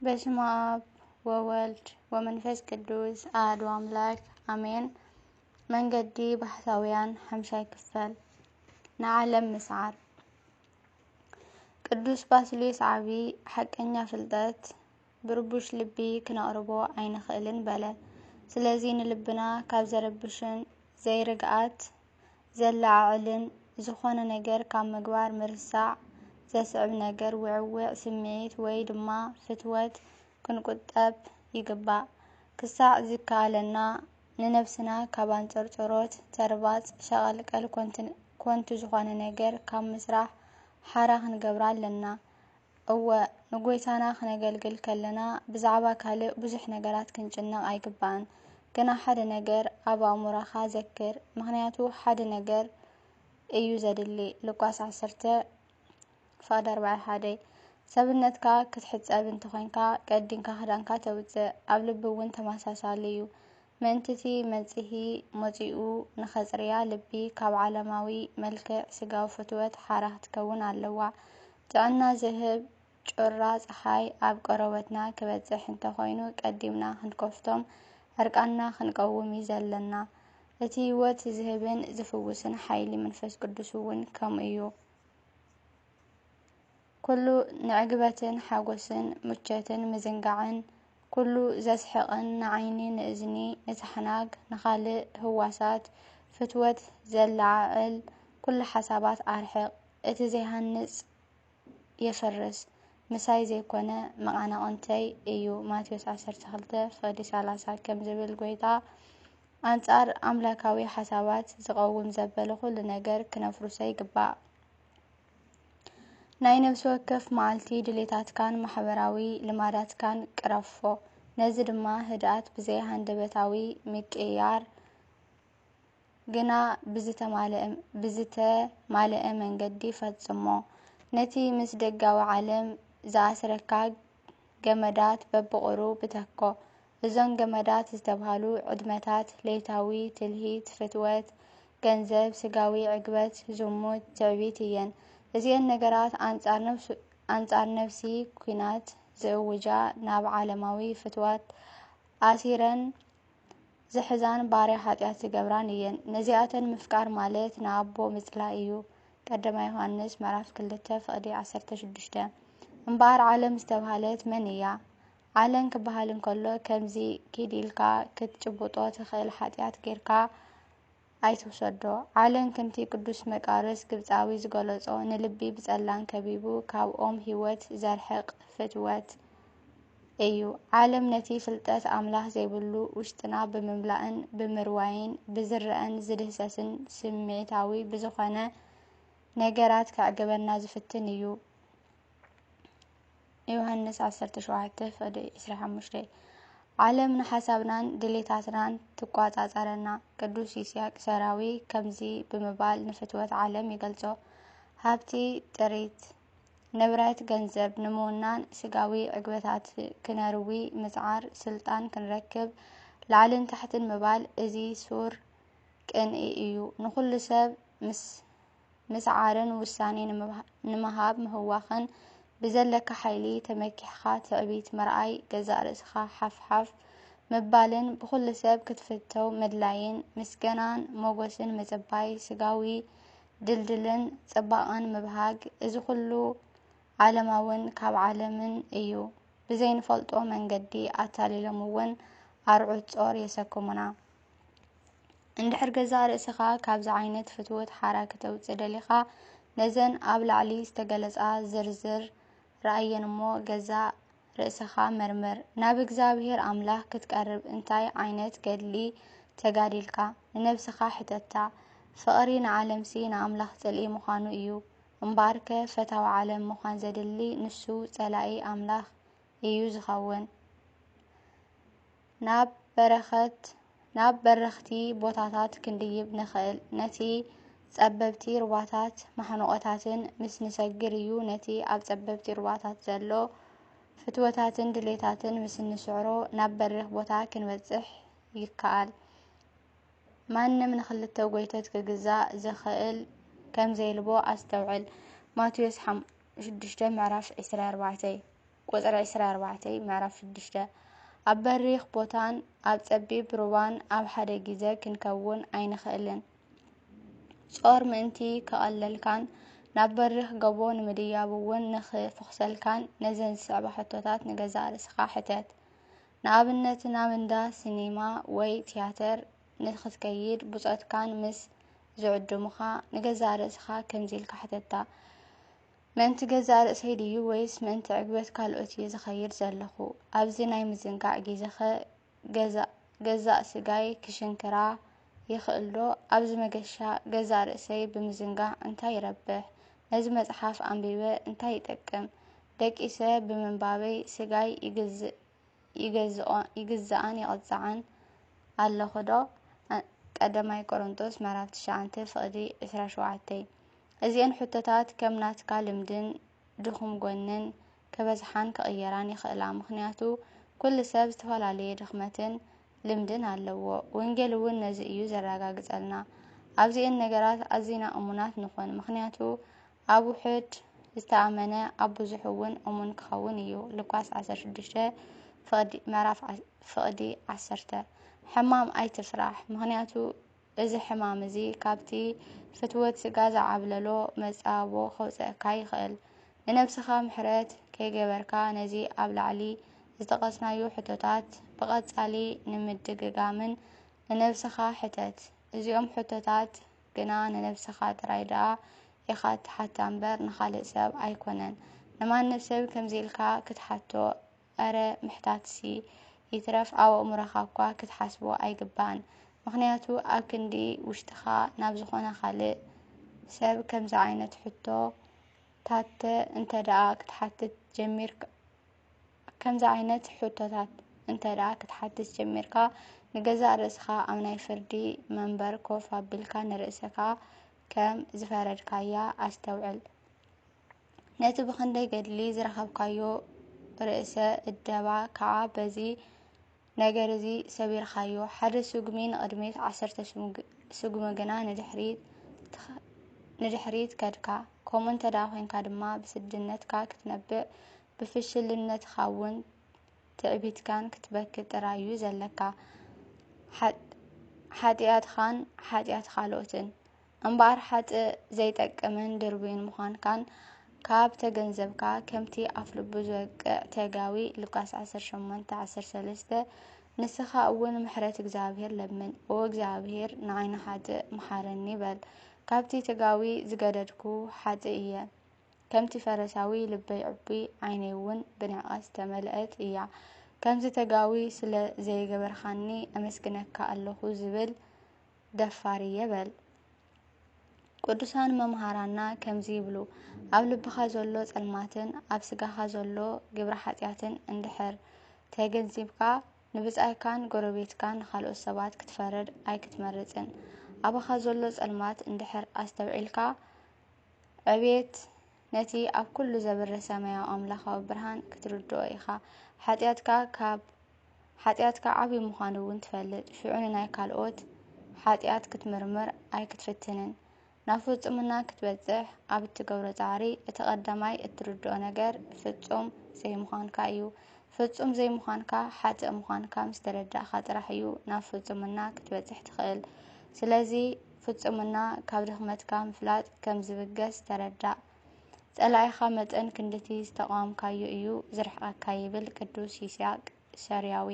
በስመ አብ ወወልድ ወመንፈስ ቅዱስ አሐዱ አምላክ አሜን። መንገዲ ባህታውያን ሐምሻይ ክፈል ንዓለም ምስዓር ቅዱስ ባስልዮስ ዓቢ ሐቀኛ ፍልጠት ብርቡሽ ልቢ ክነቅርቦ ኣይንኽእልን በለ። ስለዚ ንልብና ካብ ዘረብሽን ዘይርግኣት ዘላዓዕልን ዝኾነ ነገር ካብ ምግባር ምርሳዕ ዘስዕብ ነገር ውዕውዕ ስምዒት ወይ ድማ ፍትወት ክንቁጠብ ይግባእ። ክሳዕ ዝከኣለና ንነፍስና ካብ አንጨርጨሮት ተርባጽ ሸቐልቀል ኮንቲ ዝኾነ ነገር ካብ ምስራሕ ሓራ ክንገብራ ኣለና። እወ ንጎይታና ክነገልግል ከለና ብዛዕባ ካልእ ብዙሕ ነገራት ክንጭነቕ ኣይግባእን። ግና ሓደ ነገር ኣብ ኣእሙሮኻ ዘክር። ምክንያቱ ሓደ ነገር እዩ ዘድሊ። ሉቃስ 10:41 ሰብነትካ ክትሕፀብ እንተኮይንካ ቀዲንካ ክዳንካ ተውፅእ። ኣብ ልቢ እውን ተመሳሳሊ እዩ። ምእንትቲ መጺሂ መጺኡ ንኸጽርያ ልቢ ካብ ዓለማዊ መልክዕ ስጋዊ ፍትወት ሓራ ክትከውን ኣለዋ። ጥዕና ዝህብ ጮራ ፀሓይ ኣብ ቆረበትና ክበጽሕ እንተኮይኑ ቀዲምና ክንከፍቶም ዕርቃና ክንቀውም እዩ ዘለና። እቲ ህይወት ዝህብን ዝፍውስን ሓይሊ መንፈስ ቅዱስ እውን ከምኡ እዩ። ኩሉ ንዕግበትን ሓጎስን ምቸትን ምዝንጋዕን ኩሉ ዘስሕቕን ንዓይኒ ንእዝኒ ንትሕናግ ንኻልእ ህዋሳት ፍትወት ዘላዓዕል ኩሉ ሓሳባት ኣርሕቕ። እቲ ዘይሃንጽ የፈርስ ምሳይ ዘይኮነ መቐናቕንተይ እዩ። ማቴዎስ 12:30 ከም ዝብል ጎይታ አንጻር ኣምላካዊ ሓሳባት ዝቐውም ዘበለ ኩሉ ነገር ክነፍርሶ ይግባእ። ናይ ነፍሲ ወከፍ መዓልቲ ድሌታትካን ማሕበራዊ ልማዳትካን ቅረፎ። ነዚ ድማ ህድኣት ብዘይ ሃንደበታዊ ምቅያር ግና ብዝተማልአ መንገዲ ፈጽሞ። ነቲ ምስ ደጋዊ ዓለም ዝኣስረካ ገመዳት በብቑሩብ ብተኮ። እዞም ገመዳት ዝተብሃሉ ዕድመታት ለይታዊ ትልሂት፣ ፍትወት፣ ገንዘብ፣ ስጋዊ ዕግበት፣ ዝሙት፣ ትዕቢት እየን። እዚአን ነገራት አንጻር ነፍሲ ኩናት ዝእውጃ ናብ ዓለማዊ ፍትወት ኣሲረን ዝሕዛን ባርያ ኃጢአት ዝገብራን እየን። ነዚኣተን ምፍቃር ማለት ንኣቦ ምጽላእ እዩ። ቀዳማይ ዮሐንስ ምዕራፍ 2:16 እምበኣር ዓለም ዝተብሃለት መን እያ? ዓለም ክበሃል እንከሎ ከምዚ ኪዲልካ ክትጭብጦ ትኽእል ኃጢአት ጌርካ ኣይትውሰዶ። ዓለም ከምቲ ቅዱስ መቃርስ ግብፃዊ ዝገለጾ ንልቢ ብጸላን ከቢቡ ካብ ኦም ህይወት ዘርሕቕ ፍትወት እዩ። ዓለም ነቲ ፍልጠት ኣምላኽ ዘይብሉ ውሽጥና ብምምላእን ብምርዋይን ብዝርአን ዝድህሰስን ስምዒታዊ ብዝኾነ ነገራት ከዕግበና ዝፍትን እዩ። ዮሐንስ 17:25 ዓለም ንሓሳብናን ድሌታትናን ትቋጻጸረና። ቅዱስ ይስያቅ ሰራዊ ከምዚ ብምባል ንፍትወት ዓለም ይገልጾ። ሃብቲ፣ ጥሪት፣ ንብረት፣ ገንዘብ ንምውናን ስጋዊ ዕግበታት ክነርዊ ምጽዓር፣ ስልጣን ክንረክብ ላዕልን ታሕትን ምባል እዚ ሱር ቅንኢ እዩ። ንኩሉ ሰብ ምስዓርን ውሳኔ ንምሃብ ምህዋኽን ብዘለካ ሓይሊ ተመኪሕኻ ትዕቢት ምርኣይ ገዛእ ርእስኻ ሓፍሓፍ ምባልን ብኩሉ ሰብ ክትፍተው ምድላይን ምስገናን ሞገስን ምጽባይ ስጋዊ ድልድልን ጽባቐን ምብሃግ እዚ ኩሉ ዓለማውን ካብ ዓለምን እዩ። ብዘይንፈልጦ መንገዲ ኣታሊሎም እውን ኣርዑት ጾር የሰክሙና። እንድሕር ገዛእ ርእስኻ ካብዚ ዓይነት ፍትወት ሓራ ከተውፅእ ደሊኻ ነዘን ኣብ ላዕሊ ዝተገለጻ ዝርዝር ረኣየን እሞ ገዛእ ርእስኻ መርምር። ናብ እግዚኣብሔር ኣምላኽ ክትቀርብ እንታይ ዓይነት ገድሊ ተጋዲልካ? ንነብስኻ ሕተታ። ፍቕሪ ንዓለምሲ ንኣምላኽ ጽልኢ ምዃኑ እዩ እምበኣርከ ፈታዊ ዓለም ምዃን ዘድሊ ንሱ ጸላኢ ኣምላኽ እዩ ዝኸውን። ናብ በረኽቲ ቦታታት ክንድይብ ንኽእል። ነቲ ጸበብቲ ሩባታት ማሕንቆታትን ምስ ንሰግር እዩ ነቲ ኣብ ጸበብቲ ሩባታት ዘሎ ፍትወታትን ድሌታትን ምስ ንስዕሮ ናብ በሪኽ ቦታ ክንበጽሕ ይከኣል። ማንም ንኽልተ ጎይተት ክግዛእ ዝኽእል ከም ዘይልቦ ኣስተውዕል። ማቴዎስ 6:24 ቁጽሪ 24 ምዕራፍ 6 ኣብ በሪኽ ቦታን ኣብ ጸቢብ ሩባን ኣብ ሓደ ግዜ ክንከውን ኣይንኽእልን። ጾር ምእንቲ ከቐለልካን ናብ በሪኽ ገቦ ንምድያብ እውን ንኽፍኽሰልካን ነዘን ዝስዕባ ሕቶታት ንገዛእ ርእስኻ ሕተት። ንኣብነት ናብ እንዳ ሲኒማ ወይ ቲያትር ንኽትከይድ ብጾትካን ምስ ዝዕድሙኻ ንገዛእ ርእስኻ ከምዚ ኢልካ ሕተታ። ምእንቲ ገዛእ ርእሰይ ድዩ ወይስ ምእንቲ ዕግበት ካልኦት እየ ዝኸይድ ዘለኹ? ኣብዚ ናይ ምዝንጋዕ ግዜኸ ገዛእ ስጋይ ክሽንክራ ይኽእል ዶ? ኣብዚ መገሻ ገዛእ ርእሰይ ብምዝንጋዕ እንታይ ይረብሕ? ነዚ መጽሓፍ ኣንቢበ እንታይ ይጠቅም? ደቂሰ ብምንባበይ ስጋይ ይግዝኣን ይቕፅዓን ኣለኹ ዶ? ቀዳማይ ቆሮንቶስ ምዕራፍ 9 ፍቕዲ 27 እዚአን ሕቶታት ከም ናትካ ልምድን ድኹም ጎንን ከበዝሓን ከቕየራን ይኽእላ። ምክንያቱ ኩሉ ሰብ ዝተፈላለየ ድኽመትን ልምድን ኣለዎ። ወንጌል እውን ነዚ እዩ ዘረጋግጸልና። ኣብዚአን ነገራት ኣዝና እሙናት ንኹን። ምክንያቱ ኣብ ውሑድ ዝተኣመነ ኣብ ብዙሕ እውን እሙን ክኸውን እዩ። ሉቃስ 16 ምዕራፍ ፍቕዲ 10 ሕማም ኣይትፍራሕ። ምክንያቱ እዚ ሕማም እዚ ካብቲ ፍትወት ስጋ ዝዓብለሎ መጻቦ ከውፅአካ ይኽእል። ንነብስኻ ምሕረት ከይገበርካ ነዚ ኣብ ላዕሊ ዝተቐስናዮ ሕቶታት ብቐጻሊ ንምድግጋምን ንነብስኻ ሕተት። እዚኦም ሕቶታት ግና ንነብስኻ ጥራይ ደኣ ኢኻ ትሓታ እምበር ንኻልእ ሰብ ኣይኮነን። ንማንም ሰብ ከምዚ ኢልካ ክትሓቶ ኣረ ምሕታትሲ ይትረፍ ኣብ ኣእምሮኻ እኳ ክትሓስቦ ኣይግባእን። ምክንያቱ ኣብ ክንዲ ውሽጥኻ ናብ ዝኾነ ካልእ ሰብ ከምዚ ዓይነት ሕቶታት እንተደኣ ክትሓትት ጀሚርካ ንገዛእ ርእስኻ ኣብ ናይ ፍርዲ መንበር ኮፍ ኣቢልካ ንርእስኻ ከም ዝፈረድካያ ኣስተውዕል። ነቲ ብኽንደይ ገድሊ ዝረኸብካዮ ርእሰ እደባ ከዓ በዚ ነገር እዚ ሰቢርካዮ። ሓደ ስጉሚ ንቕድሚት 10 ስጉሚ ግና ንድሕሪት ከድካ። ከምኡ እንተደኣ ኮንካ ድማ ብስድነትካ ክትነብእ ብፍሽልነትካ እውን ትዕቢትካን ክትበክት ጥራይ እዩ ዘለካ። ሓጢኣትኻን ሓጢኣት ካልኦትን እምበኣር ሓጥእ ዘይጠቅምን ድርብይን ምዃንካን ካብ ተገንዘብካ ከምቲ ኣፍ ልቡ ዝወቅዕ ተጋዊ ሉቃስ 18:13 ንስኻ እውን ምሕረት እግዚኣብሔር ለምን ኦ እግዚኣብሔር ንዓይኒ ሓጥእ መሓረኒ በል። ካብቲ ተጋዊ ዝገደድኩ ሓጥእ እየ። ከምቲ ፈረሳዊ ልበይ ዕቡይ ዓይነይ እውን ብንዕቐት ዝተመልአት እያ። ከምዚ ተጋዊ ስለ ዘይገበርካኒ ኣመስግነካ ኣለኹ ዝብል ደፋር እየ በል። ቅዱሳን መምሃራና ከምዚ ይብሉ። ኣብ ልብኻ ዘሎ ጸልማትን ኣብ ስጋኻ ዘሎ ግብረ ሓጢኣትን እንድሕር ተገንዚብካ ንብጻይካን ጎረቤትካን ካልኦት ሰባት ክትፈርድ ኣይክትመርጽን። ኣብኻ ዘሎ ጸልማት እንድሕር ኣስተውዒልካ ዕቤት ነቲ ኣብ ኩሉ ዘብረ ሰማያዊ ኣምላኻዊ ብርሃን ክትርድኦ ኢኻ። ሓጢኣትካ ዓብይ ምዃኑ እውን ትፈልጥ። ሽዑ ንናይ ካልኦት ሓጢኣት ክትምርምር ኣይክትፍትንን። ናብ ፍጹምና ክትበጽሕ ኣብ እትገብሮ ጻዕሪ እቲ ቀዳማይ እትርድኦ ነገር ፍጹም ዘይምዃንካ እዩ። ፍጹም ዘይምዃንካ ሓጥእ ምዃንካ ምስ ተረዳእካ ጥራሕ እዩ ናብ ፍጹምና ክትበጽሕ ትኽእል። ስለዚ ፍጹምና ካብ ድኽመትካ ምፍላጥ ከም ዝብገስ ተረዳእ። ጸላኢኻ መጠን ክንድቲ ዝተቃወምካዮ እዩ ዝርሕቐካ ይብል ቅዱስ ይስሐቅ ሶርያዊ።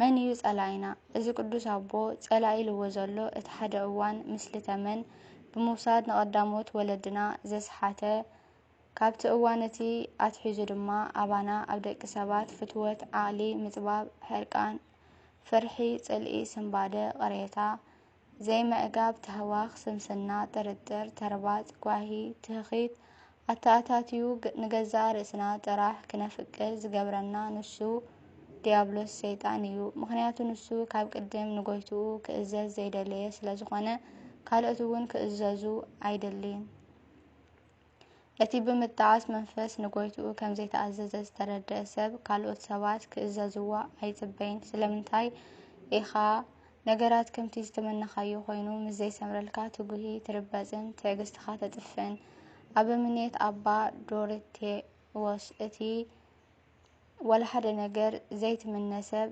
መን እዩ ጸላኢና? እዚ ቅዱስ ኣቦ ጸላኢ ኢልዎ ዘሎ እቲ ሓደ እዋን ምስሊ ተመን ብምውሳድ ንቐዳሞት ወለድና ዘስሓተ ካብቲ እዋን እቲ ኣትሒዙ ድማ ኣባና ኣብ ደቂ ሰባት ፍትወት ዓቕሊ ምጽባብ ሕርቃን ፍርሒ ጽልኢ ስምባደ ቅሬታ ዘይምዕጋብ ተህዋኽ ስምስና ጥርጥር ተርባጽ ጓሂ ትኽኺት ኣተኣታትዩ ንገዛእ ርእስና ጥራሕ ክነፍቅር ዝገብረና ንሱ ዲያብሎስ ሰይጣን እዩ። ምክንያቱ ንሱ ካብ ቅድም ንጎይትኡ ክእዘዝ ዘይደለየ ስለዝኾነ ካልኦት እውን ክእዘዙ ኣይደልን። እቲ ብምጥዓስ መንፈስ ንጎይትኡ ከም ዘይተኣዘዘ ዝተረድአ ሰብ ካልኦት ሰባት ክእዘዝዎ ኣይጽበይን። ስለምንታይ ኢኻ ነገራት ከምቲ ዝተመነኻዮ ኮይኑ ምስ ዘይሰምረልካ ትጉሂ ትርበጽን ትዕግስትኻ ተጥፍእን። ኣብ እምኔት ኣባ ዶሮቴዎስ እቲ ولا حدا نجر زيت من نسب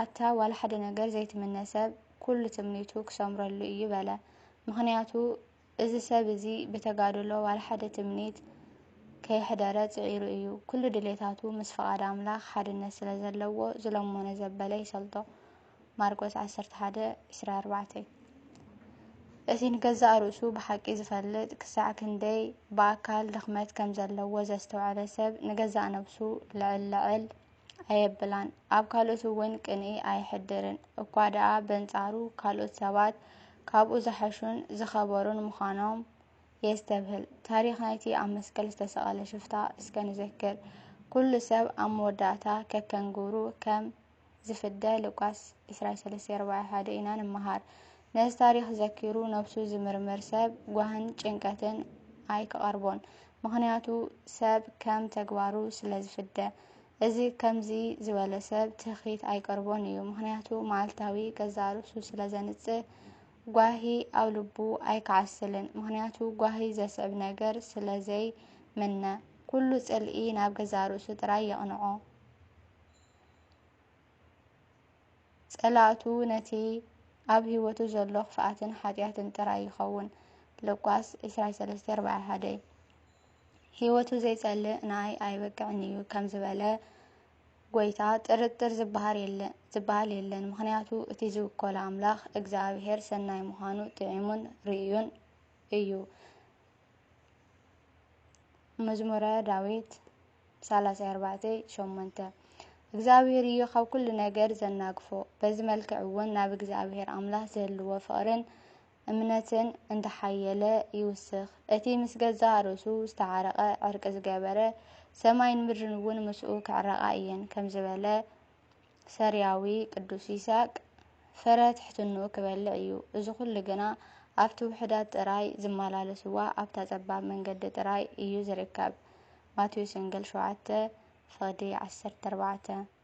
أتا ولا حدا نجر زيت من نسب كل تمنيتو كسمر اللي يبلا مخنياتو إذا سب زي بتقادله ولا حدا تمنيت كي حدارات عيرو إيو كل دليتاتو مسفقاد أملاخ حد الناس لزلوه زلمون زبالي سلطو ماركوس 11:24 أثين جزء رؤسو بحق إزفلت كساع كندي باكال دخمت كم زلوه زستو على سب نجزء نفسو لعل أيبلان أب كالوتو وين كني أي حدرن وقادة بنتعرو كالوت سوات كابو زحشون زخبرون مخانم يستبهل تاريخ نايتي عم مسكال استسأل شفتا اسكن ذكر كل سب عم وداتا ككنجورو كم زفدا لقاس إسرائيل سلسير هذا إنان المهار ناس تاريخ ذكرو نفسو زمرمر سب وهن چنكتن أي كقربون مخنياتو سب كم تقوارو سلزفدا إذا كم زي زوال سب تخيط أي كربون يو مخنياتو معلتاوي كزارو سلزنتسه قاهي أو لبو أي كعسلن مهنياتو قاهي زسعب نجر سلازي منا كله سألقي نابق زارو ستراي يقنعو سألاتو نتي أبهي وتجلق فأتن حاتياتن تراي يخون لقاس إسراء 3:4 هادي هيوتو زي سألق ناي أي بقعنيو كم زبالة قويتا ترتر زبهار يلن مخنياتو اتيزو كل عملاخ اقزابهر سناي مخانو تعيمون ريون ايو مزمورة داويت 34:8 اقزابهر ايو خاو كل نجر زناقفو بزملك عوون ناب اقزابهر عملاخ زهلو فقرن امنتن اند حيالة يوسخ اتي مسجزا رسو استعارقا عرق ازقابره سماين مرنون مسؤوك عرقائيا كم زبالة سرياوي قدوس يساق فرات حتنو كبالعيو إذا كل جنا أفتو وحدات راي زمالة سوا أبتا زباب من قد راي إيو زركاب ماتيو سنجل 7:14